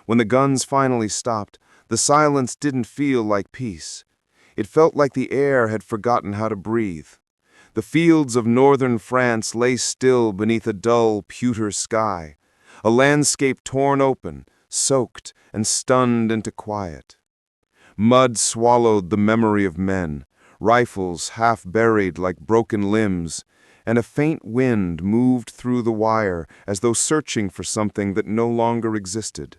When the guns finally stopped, the silence didn't feel like peace. It felt like the air had forgotten how to breathe. The fields of northern France lay still beneath a dull, pewter sky, a landscape torn open, soaked, and stunned into quiet. Mud swallowed the memory of men, rifles half buried like broken limbs, and a faint wind moved through the wire as though searching for something that no longer existed.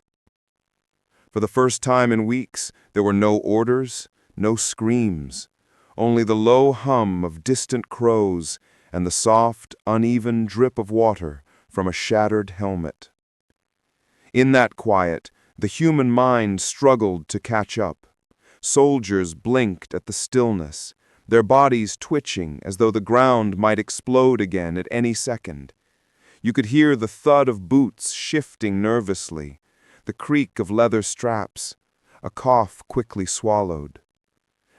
For the first time in weeks, there were no orders, no screams, only the low hum of distant crows and the soft, uneven drip of water from a shattered helmet. In that quiet, the human mind struggled to catch up. Soldiers blinked at the stillness, their bodies twitching as though the ground might explode again at any second. You could hear the thud of boots shifting nervously, the creak of leather straps, a cough quickly swallowed.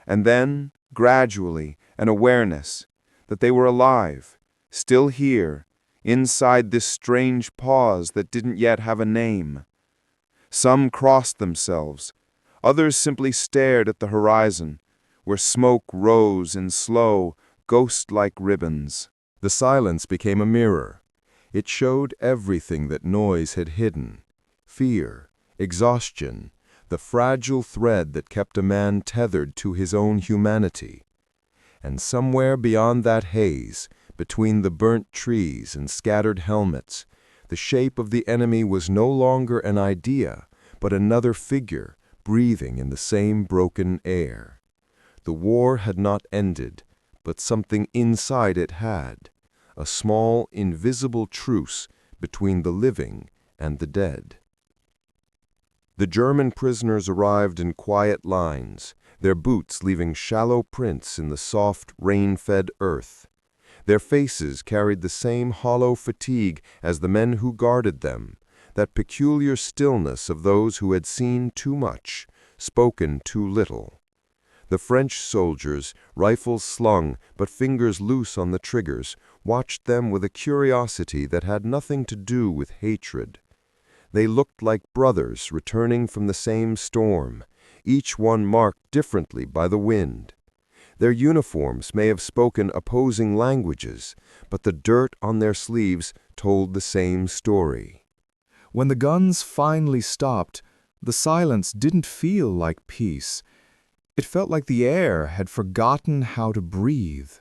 And then, gradually, an awareness that they were alive, still here, inside this strange pause that didn't yet have a name. Some crossed themselves, others simply stared at the horizon, where smoke rose in slow, ghost-like ribbons. The silence became a mirror. It showed everything that noise had hidden: fear, exhaustion, the fragile thread that kept a man tethered to his own humanity. And somewhere beyond that haze, between the burnt trees and scattered helmets, the shape of the enemy was no longer an idea, but another figure, breathing in the same broken air. The war had not ended, but something inside it had, a small, invisible truce between the living and the dead. The German prisoners arrived in quiet lines, their boots leaving shallow prints in the soft, rain-fed earth. Their faces carried the same hollow fatigue as the men who guarded them, that peculiar stillness of those who had seen too much, spoken too little. The French soldiers, rifles slung but fingers loose on the triggers, watched them with a curiosity that had nothing to do with hatred. They looked like brothers returning from the same storm, each one marked differently by the wind. Their uniforms may have spoken opposing languages, but the dirt on their sleeves told the same story. When the guns finally stopped, the silence didn't feel like peace. It felt like the air had forgotten how to breathe.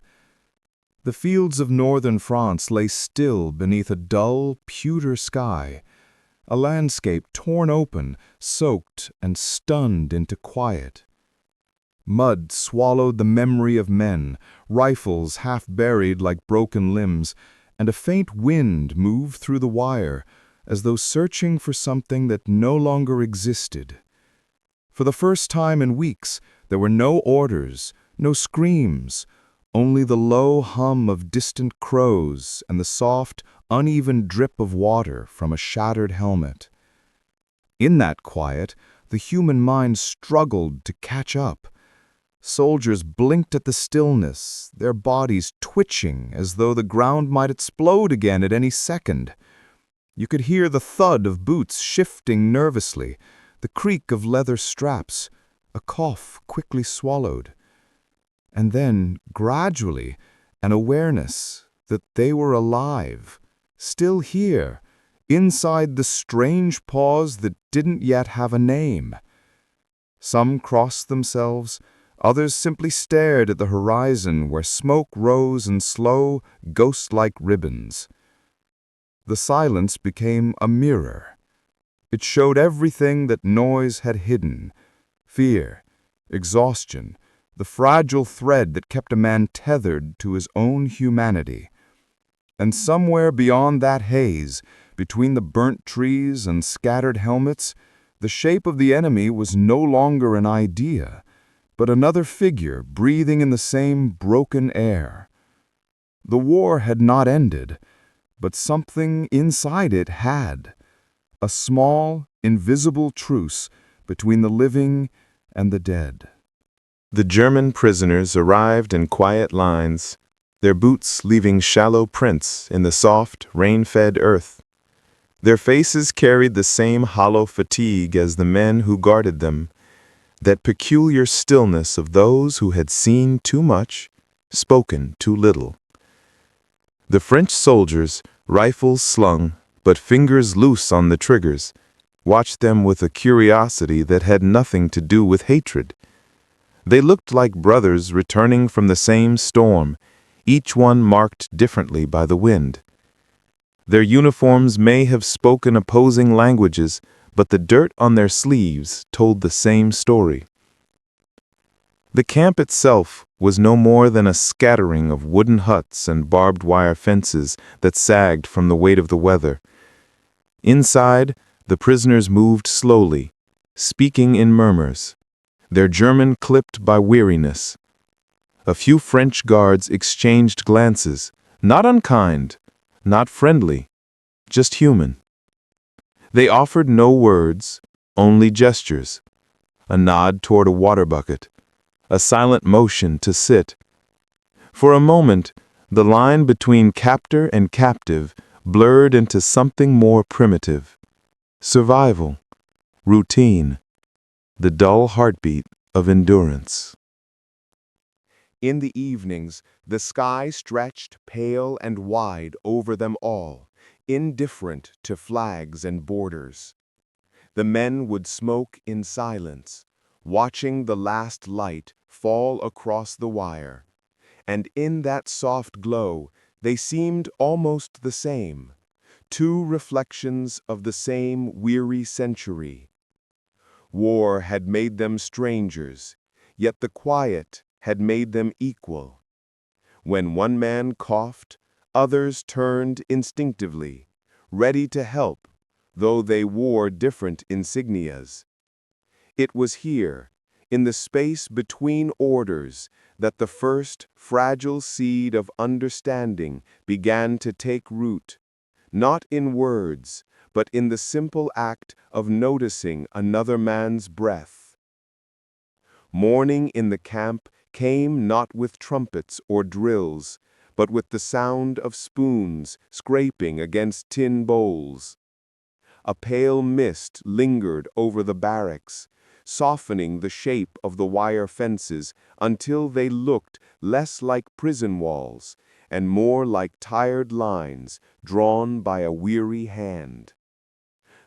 The fields of northern France lay still beneath a dull, pewter sky, a landscape torn open, soaked and stunned into quiet. Mud swallowed the memory of men, rifles half buried like broken limbs, and a faint wind moved through the wire, as though searching for something that no longer existed. For the first time in weeks, there were no orders, no screams, only the low hum of distant crows and the soft, uneven drip of water from a shattered helmet. In that quiet, the human mind struggled to catch up. Soldiers blinked at the stillness, their bodies twitching as though the ground might explode again at any second. You could hear the thud of boots shifting nervously, the creak of leather straps, a cough quickly swallowed. And then, gradually, an awareness that they were alive, still here, inside the strange pause that didn't yet have a name. Some crossed themselves, others simply stared at the horizon where smoke rose in slow, ghost-like ribbons. The silence became a mirror. It showed everything that noise had hidden: fear, exhaustion, the fragile thread that kept a man tethered to his own humanity. And somewhere beyond that haze, between the burnt trees and scattered helmets, the shape of the enemy was no longer an idea, but another figure breathing in the same broken air. The war had not ended, but something inside it had. A small, invisible truce between the living and the dead. The German prisoners arrived in quiet lines, their boots leaving shallow prints in the soft, rain-fed earth. Their faces carried the same hollow fatigue as the men who guarded them, that peculiar stillness of those who had seen too much, spoken too little. The French soldiers, rifles slung, but fingers loose on the triggers, watched them with a curiosity that had nothing to do with hatred. They looked like brothers returning from the same storm, each one marked differently by the wind. Their uniforms may have spoken opposing languages, but the dirt on their sleeves told the same story. The camp itself was no more than a scattering of wooden huts and barbed wire fences that sagged from the weight of the weather. Inside, the prisoners moved slowly, speaking in murmurs, their German clipped by weariness. A few French guards exchanged glances, not unkind, not friendly, just human. They offered no words, only gestures, a nod toward a water bucket, a silent motion to sit. For a moment, the line between captor and captive blurred into something more primitive. Survival, routine, the dull heartbeat of endurance. In the evenings, the sky stretched pale and wide over them all, indifferent to flags and borders. The men would smoke in silence, watching the last light fall across the wire, and in that soft glow they seemed almost the same, two reflections of the same weary century. War had made them strangers, yet the quiet had made them equal. When one man coughed, others turned instinctively, ready to help, though they wore different insignias. It was here, in the space between orders, that the first fragile seed of understanding began to take root, not in words, but in the simple act of noticing another man's breath. Morning in the camp came not with trumpets or drills, but with the sound of spoons scraping against tin bowls. A pale mist lingered over the barracks, softening the shape of the wire fences until they looked less like prison walls and more like tired lines drawn by a weary hand.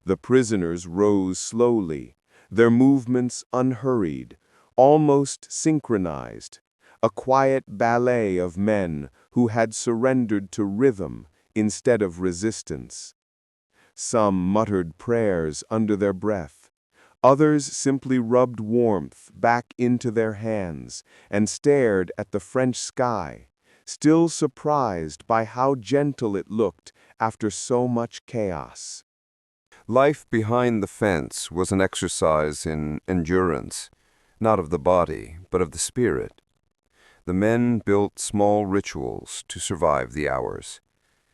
The prisoners rose slowly, their movements unhurried, almost synchronized, a quiet ballet of men who had surrendered to rhythm instead of resistance. Some muttered prayers under their breath. Others simply rubbed warmth back into their hands and stared at the French sky, still surprised by how gentle it looked after so much chaos. Life behind the fence was an exercise in endurance, not of the body, but of the spirit. The men built small rituals to survive the hours,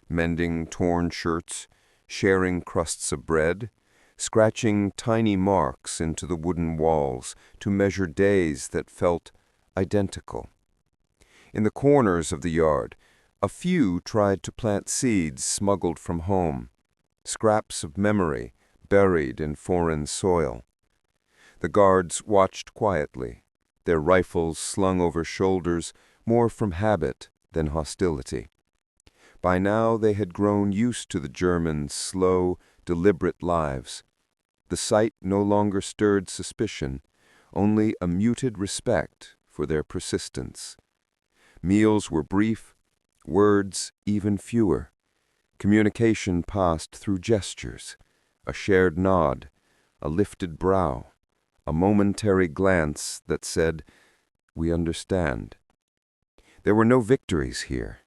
mending torn shirts, sharing crusts of bread, scratching tiny marks into the wooden walls to measure days that felt identical. In the corners of the yard, a few tried to plant seeds smuggled from home, scraps of memory buried in foreign soil. The guards watched quietly, their rifles slung over shoulders more from habit than hostility. By now they had grown used to the Germans' slow, deliberate lives. The sight no longer stirred suspicion, only a muted respect for their persistence. Meals were brief, words even fewer. Communication passed through gestures, a shared nod, a lifted brow, a momentary glance that said, "We understand." There were no victories here,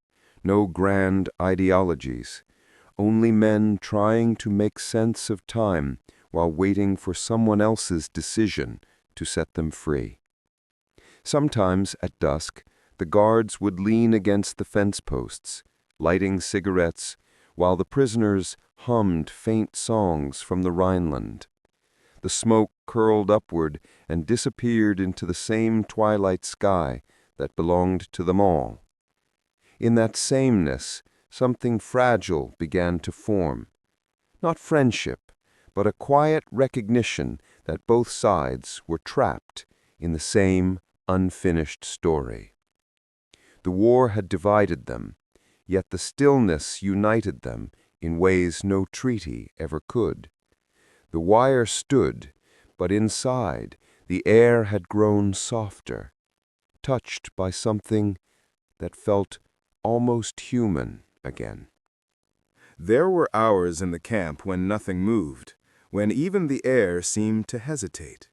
no grand ideologies, only men trying to make sense of time while waiting for someone else's decision to set them free. Sometimes, at dusk, the guards would lean against the fence posts, lighting cigarettes, while the prisoners hummed faint songs from the Rhineland. The smoke curled upward and disappeared into the same twilight sky that belonged to them all. In that sameness, something fragile began to form, Not friendship, but a quiet recognition that both sides were trapped in the same unfinished story. The war had divided them, yet the stillness united them in ways no treaty ever could. The wire stood, but inside the air had grown softer, touched by something that felt almost human again. There were hours in the camp when nothing moved, when even the air seemed to hesitate.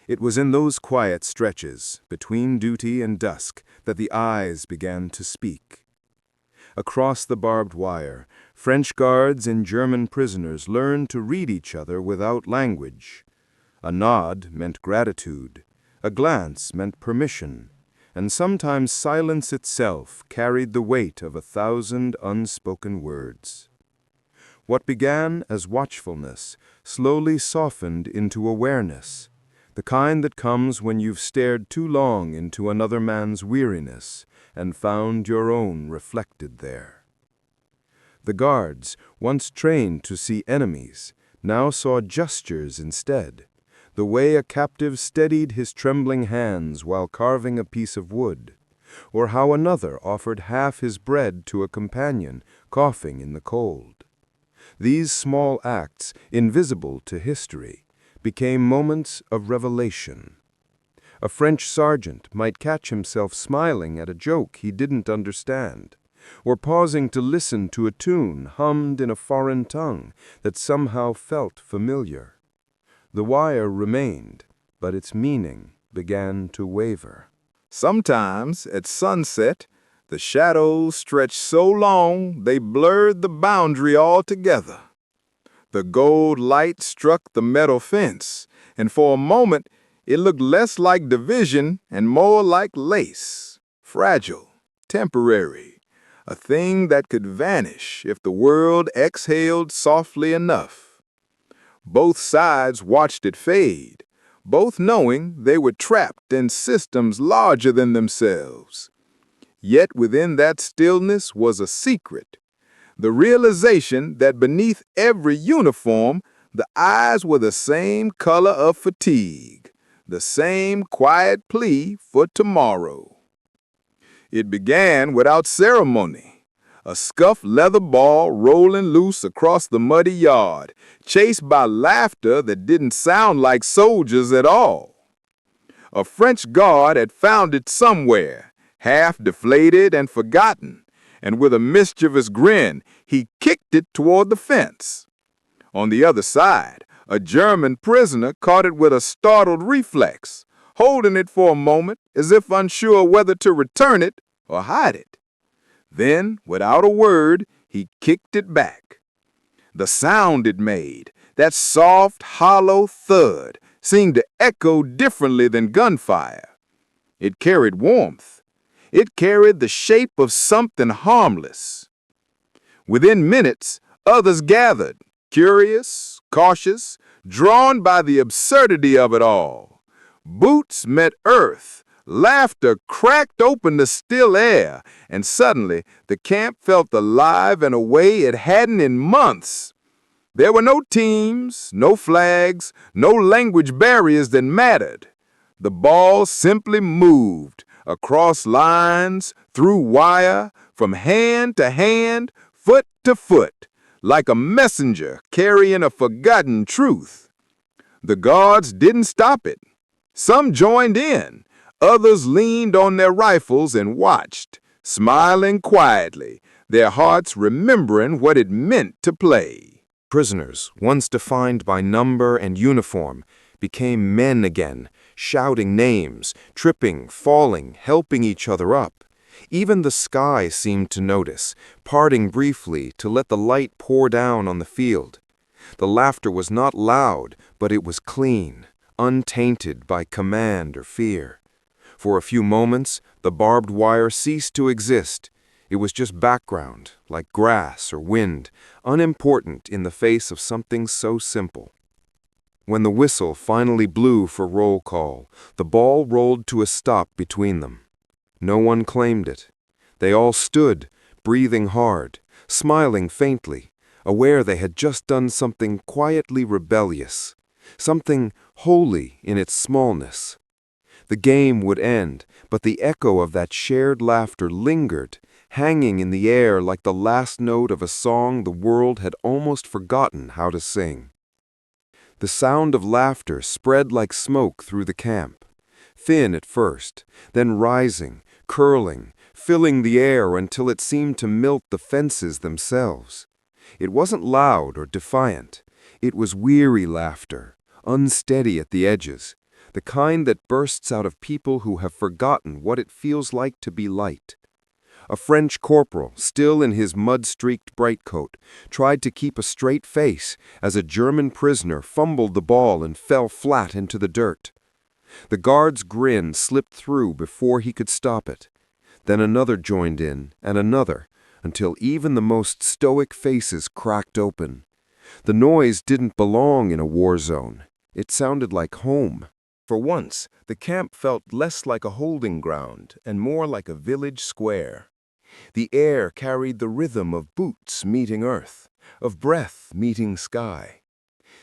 It was in those quiet stretches, between duty and dusk, that the eyes began to speak. Across the barbed wire, French guards and German prisoners learned to read each other without language. A nod meant gratitude, a glance meant permission, and sometimes silence itself carried the weight of 1,000 unspoken words. What began as watchfulness slowly softened into awareness, the kind that comes when you've stared too long into another man's weariness and found your own reflected there. The guards, once trained to see enemies, now saw gestures instead, the way a captive steadied his trembling hands while carving a piece of wood, or how another offered half his bread to a companion coughing in the cold. These small acts, invisible to history, became moments of revelation. A French sergeant might catch himself smiling at a joke he didn't understand, or pausing to listen to a tune hummed in a foreign tongue that somehow felt familiar. The wire remained, but its meaning began to waver. Sometimes, at sunset, the shadows stretched so long they blurred the boundary altogether. The gold light struck the metal fence, and for a moment it looked less like division and more like lace, fragile, temporary, a thing that could vanish if the world exhaled softly enough. Both sides watched it fade, both knowing they were trapped in systems larger than themselves. Yet within that stillness was a secret, the realization that beneath every uniform, the eyes were the same color of fatigue, the same quiet plea for tomorrow. It began without ceremony, a scuffed leather ball rolling loose across the muddy yard, chased by laughter that didn't sound like soldiers at all. A French guard had found it somewhere, half deflated and forgotten, and with a mischievous grin, he kicked it toward the fence. On the other side, a German prisoner caught it with a startled reflex, holding it for a moment as if unsure whether to return it or hide it. Then, without a word, he kicked it back. The sound it made, that soft, hollow thud, seemed to echo differently than gunfire. It carried warmth. It carried the shape of something harmless. Within minutes, others gathered, curious, cautious, drawn by the absurdity of it all. Boots met earth, laughter cracked open the still air, and suddenly the camp felt alive in a way it hadn't in months. There were no teams, no flags, no language barriers that mattered. The ball simply moved, across lines, through wire, from hand to hand, foot to foot, like a messenger carrying a forgotten truth. The guards didn't stop it. Some joined in. Others leaned on their rifles and watched, smiling quietly, their hearts remembering what it meant to play. Prisoners, once defined by number and uniform, became men again, shouting names, tripping, falling, helping each other up. Even the sky seemed to notice, parting briefly to let the light pour down on the field. The laughter was not loud, but it was clean, untainted by command or fear. For a few moments, the barbed wire ceased to exist. It was just background, like grass or wind, unimportant in the face of something so simple. When the whistle finally blew for roll call, the ball rolled to a stop between them. No one claimed it. They all stood, breathing hard, smiling faintly, aware they had just done something quietly rebellious, something holy in its smallness. The game would end, but the echo of that shared laughter lingered, hanging in the air like the last note of a song the world had almost forgotten how to sing. The sound of laughter spread like smoke through the camp, thin at first, then rising, curling, filling the air until it seemed to melt the fences themselves. It wasn't loud or defiant. It was weary laughter, unsteady at the edges, the kind that bursts out of people who have forgotten what it feels like to be light. A French corporal, still in his mud-streaked breastcoat, tried to keep a straight face as a German prisoner fumbled the ball and fell flat into the dirt. The guard's grin slipped through before he could stop it. Then another joined in, and another, until even the most stoic faces cracked open. The noise didn't belong in a war zone. It sounded like home. For once, the camp felt less like a holding ground and more like a village square. The air carried the rhythm of boots meeting earth, of breath meeting sky.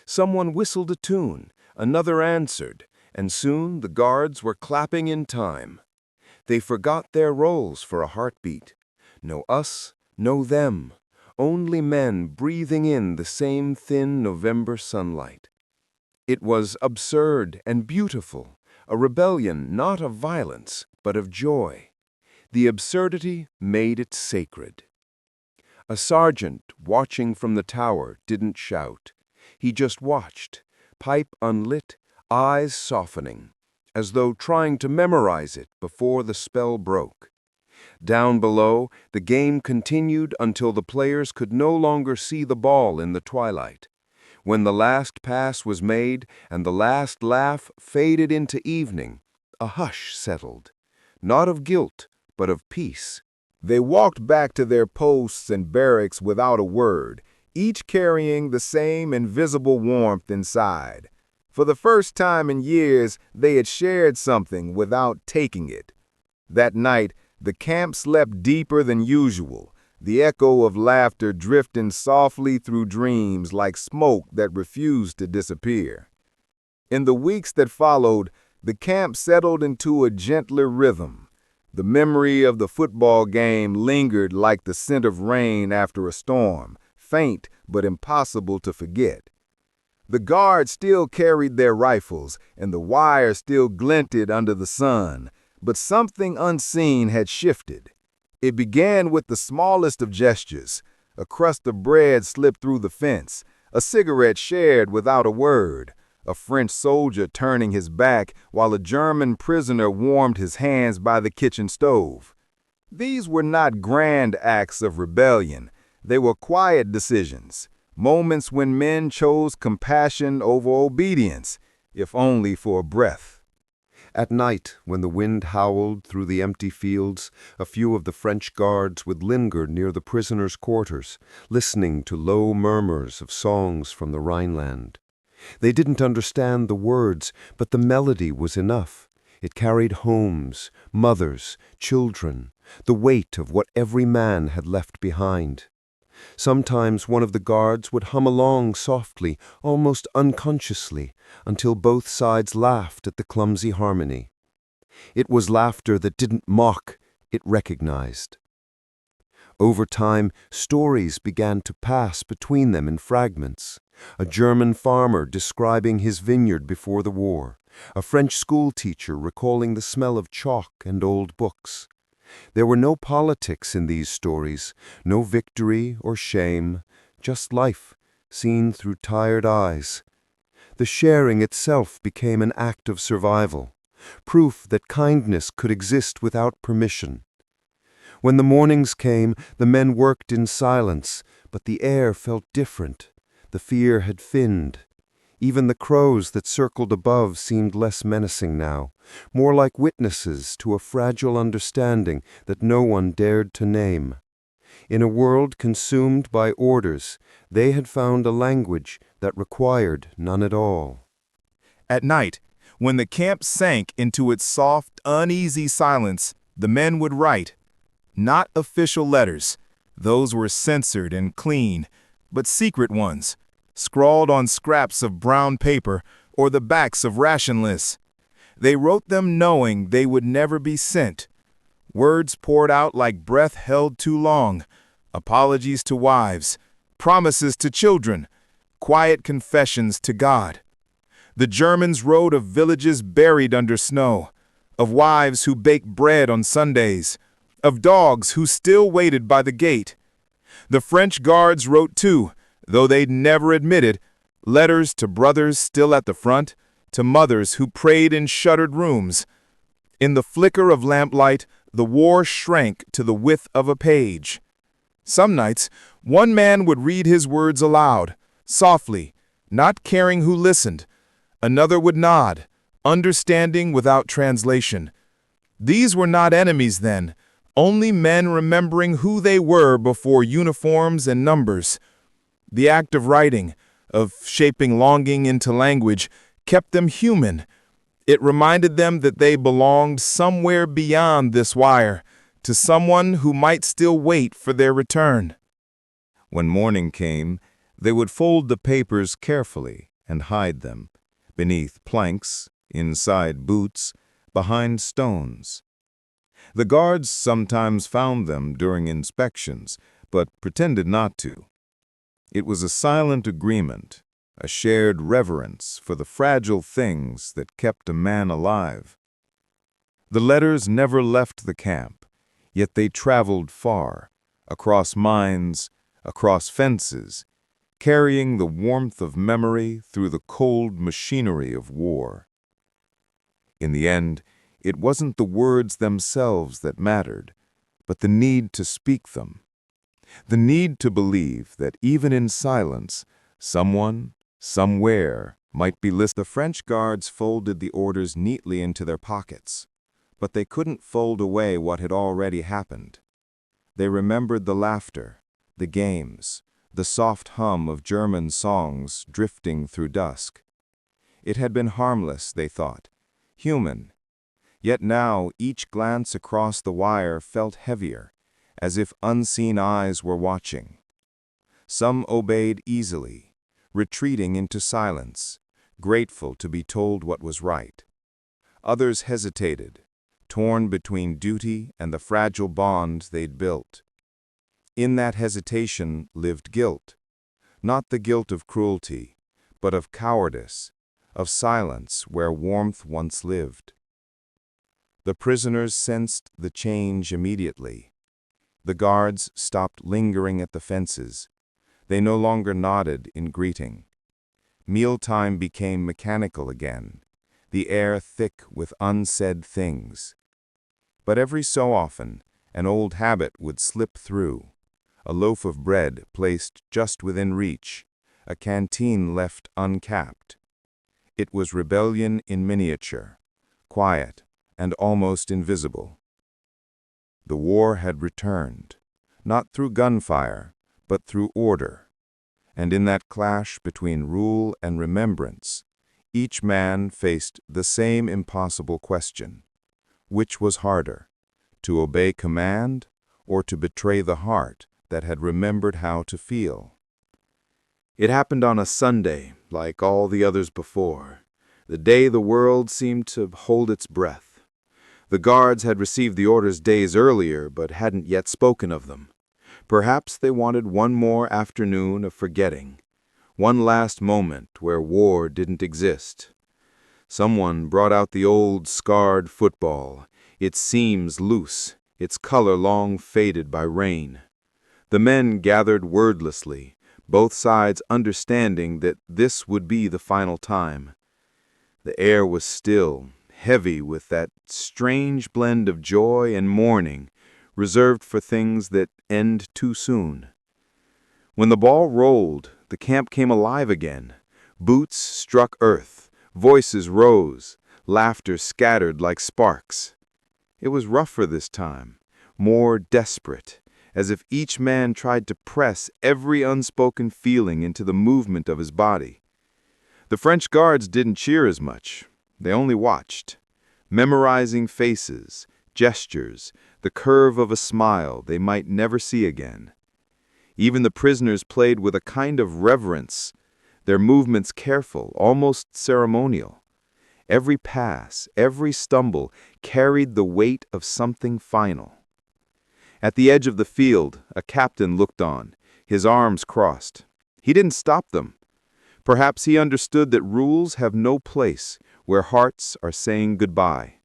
Someone whistled a tune, another answered, and soon the guards were clapping in time. They forgot their roles for a heartbeat. No us, no them, only men breathing in the same thin November sunlight. It was absurd and beautiful, a rebellion not of violence, but of joy. The absurdity made it sacred. A sergeant watching from the tower didn't shout. He just watched, pipe unlit, eyes softening, as though trying to memorize it before the spell broke. Down below, the game continued until the players could no longer see the ball in the twilight. When the last pass was made and the last laugh faded into evening, a hush settled, not of guilt, but of peace. They walked back to their posts and barracks without a word, each carrying the same invisible warmth inside. For the first time in years, they had shared something without taking it. That night, the camp slept deeper than usual, the echo of laughter drifting softly through dreams like smoke that refused to disappear. In the weeks that followed, the camp settled into a gentler rhythm. The memory of the football game lingered like the scent of rain after a storm, faint but impossible to forget. The guards still carried their rifles, and the wire still glinted under the sun, but something unseen had shifted. It began with the smallest of gestures. A crust of bread slipped through the fence, a cigarette shared without a word, a French soldier turning his back while a German prisoner warmed his hands by the kitchen stove. These were not grand acts of rebellion. They were quiet decisions, moments when men chose compassion over obedience, if only for a breath. At night, when the wind howled through the empty fields, a few of the French guards would linger near the prisoners' quarters, listening to low murmurs of songs from the Rhineland. They didn't understand the words, but the melody was enough. It carried homes, mothers, children, the weight of what every man had left behind. Sometimes one of the guards would hum along softly, almost unconsciously, until both sides laughed at the clumsy harmony. It was laughter that didn't mock, it recognized. Over time, stories began to pass between them in fragments. A German farmer describing his vineyard before the war, a French schoolteacher recalling the smell of chalk and old books. There were no politics in these stories, no victory or shame, just life, seen through tired eyes. The sharing itself became an act of survival, proof that kindness could exist without permission. When the mornings came, the men worked in silence, but the air felt different. The fear had thinned. Even the crows that circled above seemed less menacing now, more like witnesses to a fragile understanding that no one dared to name. In a world consumed by orders, they had found a language that required none at all. At night, when the camp sank into its soft, uneasy silence, the men would write. Not official letters. Those were censored and clean. but secret ones, scrawled on scraps of brown paper or the backs of ration lists. They wrote them knowing they would never be sent. Words poured out like breath held too long, apologies to wives, promises to children, quiet confessions to God. The Germans wrote of villages buried under snow, of wives who baked bread on Sundays, of dogs who still waited by the gate. The French guards wrote too, though they'd never admitted, letters to brothers still at the front, to mothers who prayed in shuttered rooms. In the flicker of lamplight, the war shrank to the width of a page. Some nights, one man would read his words aloud, softly, not caring who listened. Another would nod, understanding without translation. These were not enemies then, only men remembering who they were before uniforms and numbers. The act of writing, of shaping longing into language, kept them human. It reminded them that they belonged somewhere beyond this wire, to someone who might still wait for their return. When morning came, they would fold the papers carefully and hide them, beneath planks, inside boots, behind stones. The guards sometimes found them during inspections, but pretended not to. It was a silent agreement, a shared reverence for the fragile things that kept a man alive. The letters never left the camp, yet they traveled far, across mines, across fences, carrying the warmth of memory through the cold machinery of war. In the end, it wasn't the words themselves that mattered, but the need to speak them. The need to believe that even in silence, someone, somewhere, might be listening. The French guards folded the orders neatly into their pockets, but they couldn't fold away what had already happened. They remembered the laughter, the games, the soft hum of German songs drifting through dusk. It had been harmless, they thought, human. Yet now each glance across the wire felt heavier, as if unseen eyes were watching. Some obeyed easily, retreating into silence, grateful to be told what was right. Others hesitated, torn between duty and the fragile bond they'd built. In that hesitation lived guilt, not the guilt of cruelty, but of cowardice, of silence where warmth once lived. The prisoners sensed the change immediately. The guards stopped lingering at the fences. They no longer nodded in greeting. Mealtime became mechanical again, the air thick with unsaid things. But every so often, an old habit would slip through. A loaf of bread placed just within reach, a canteen left uncapped. It was rebellion in miniature, quiet and almost invisible. The war had returned, not through gunfire, but through order. And in that clash between rule and remembrance, each man faced the same impossible question. Which was harder, to obey command or to betray the heart that had remembered how to feel? It happened on a Sunday, like all the others before, the day the world seemed to hold its breath. The guards had received the orders days earlier, but hadn't yet spoken of them. Perhaps they wanted one more afternoon of forgetting, one last moment where war didn't exist. Someone brought out the old scarred football, its seams loose, its color long faded by rain. The men gathered wordlessly, both sides understanding that this would be the final time. The air was still, heavy with that strange blend of joy and mourning, reserved for things that end too soon. When the ball rolled, the camp came alive again. Boots struck earth, voices rose, laughter scattered like sparks. It was rougher this time, more desperate, as if each man tried to press every unspoken feeling into the movement of his body. The French guards didn't cheer as much. They only watched, memorizing faces, gestures, the curve of a smile they might never see again. Even the prisoners played with a kind of reverence, their movements careful, almost ceremonial. Every pass, every stumble carried the weight of something final. At the edge of the field, a captain looked on, his arms crossed. He didn't stop them. Perhaps he understood that rules have no place where hearts are saying goodbye.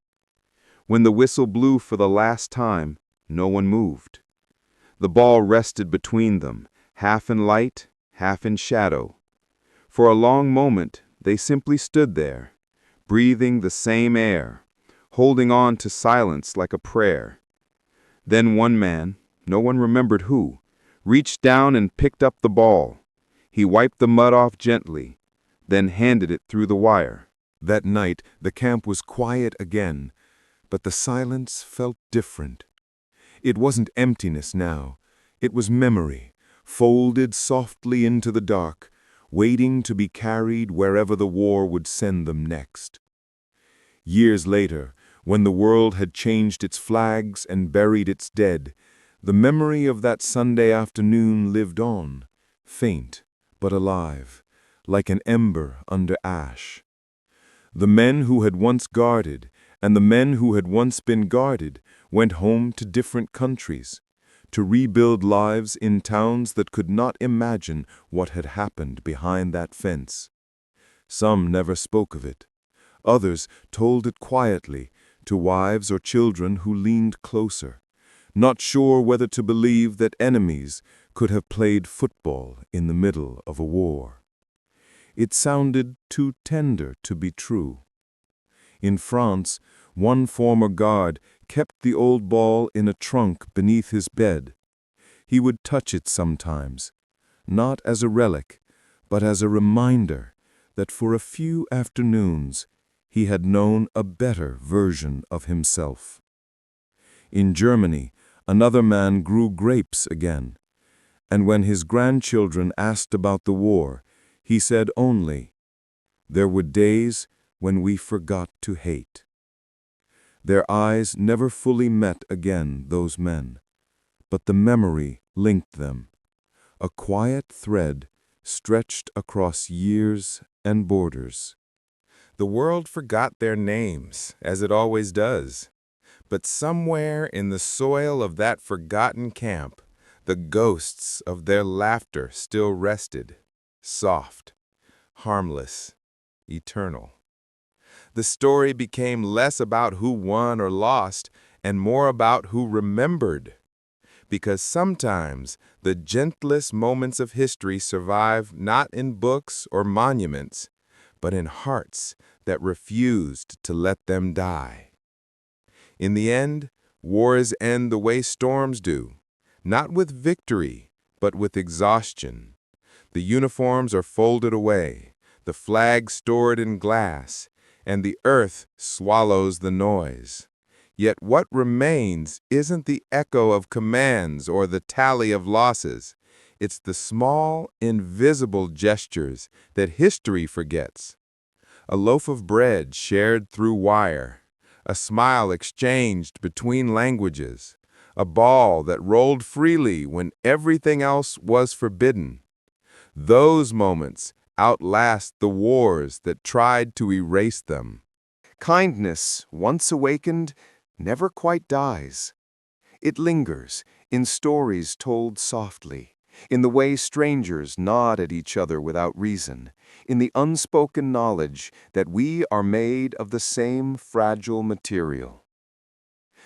When the whistle blew for the last time, no one moved. The ball rested between them, half in light, half in shadow. For a long moment, they simply stood there, breathing the same air, holding on to silence like a prayer. Then one man, no one remembered who, reached down and picked up the ball. He wiped the mud off gently, then handed it through the wire. That night, the camp was quiet again, but the silence felt different. It wasn't emptiness now. It was memory, folded softly into the dark, waiting to be carried wherever the war would send them next. Years later, when the world had changed its flags and buried its dead, the memory of that Sunday afternoon lived on, faint but alive, like an ember under ash. The men who had once guarded, and the men who had once been guarded, went home to different countries, to rebuild lives in towns that could not imagine what had happened behind that fence. Some never spoke of it. Others told it quietly to wives or children who leaned closer, not sure whether to believe that enemies could have played football in the middle of a war. It sounded too tender to be true. In France, one former guard kept the old ball in a trunk beneath his bed. He would touch it sometimes, not as a relic, but as a reminder that for a few afternoons he had known a better version of himself. In Germany, another man grew grapes again, and when his grandchildren asked about the war, he said only, "There were days when we forgot to hate." Their eyes never fully met again, those men, but the memory linked them, a quiet thread stretched across years and borders. The world forgot their names, as it always does. But somewhere in the soil of that forgotten camp, the ghosts of their laughter still rested, soft, harmless, eternal. The story became less about who won or lost and more about who remembered. Because sometimes the gentlest moments of history survive not in books or monuments, but in hearts that refused to let them die. In the end, wars end the way storms do, not with victory, but with exhaustion. The uniforms are folded away, the flag stored in glass, and the earth swallows the noise. Yet what remains isn't the echo of commands or the tally of losses. It's the small, invisible gestures that history forgets. A loaf of bread shared through wire, a smile exchanged between languages, a ball that rolled freely when everything else was forbidden. Those moments outlast the wars that tried to erase them. Kindness, once awakened, never quite dies. It lingers in stories told softly, in the way strangers nod at each other without reason, in the unspoken knowledge that we are made of the same fragile material.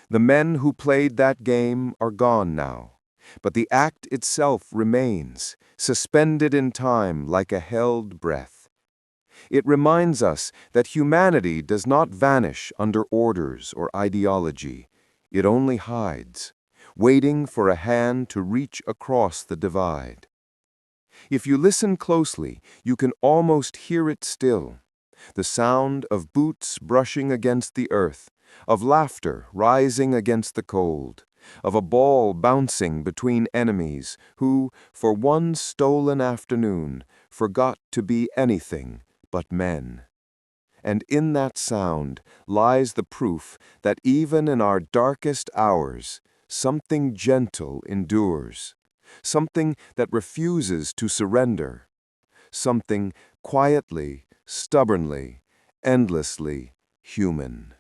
The men who played that game are gone now, but the act itself remains, suspended in time like a held breath. It reminds us that humanity does not vanish under orders or ideology. It only hides, waiting for a hand to reach across the divide. If you listen closely, you can almost hear it still, the sound of boots brushing against the earth, of laughter rising against the cold, of a ball bouncing between enemies who, for one stolen afternoon, forgot to be anything but men. And in that sound lies the proof that even in our darkest hours, something gentle endures, something that refuses to surrender, something quietly, stubbornly, endlessly human.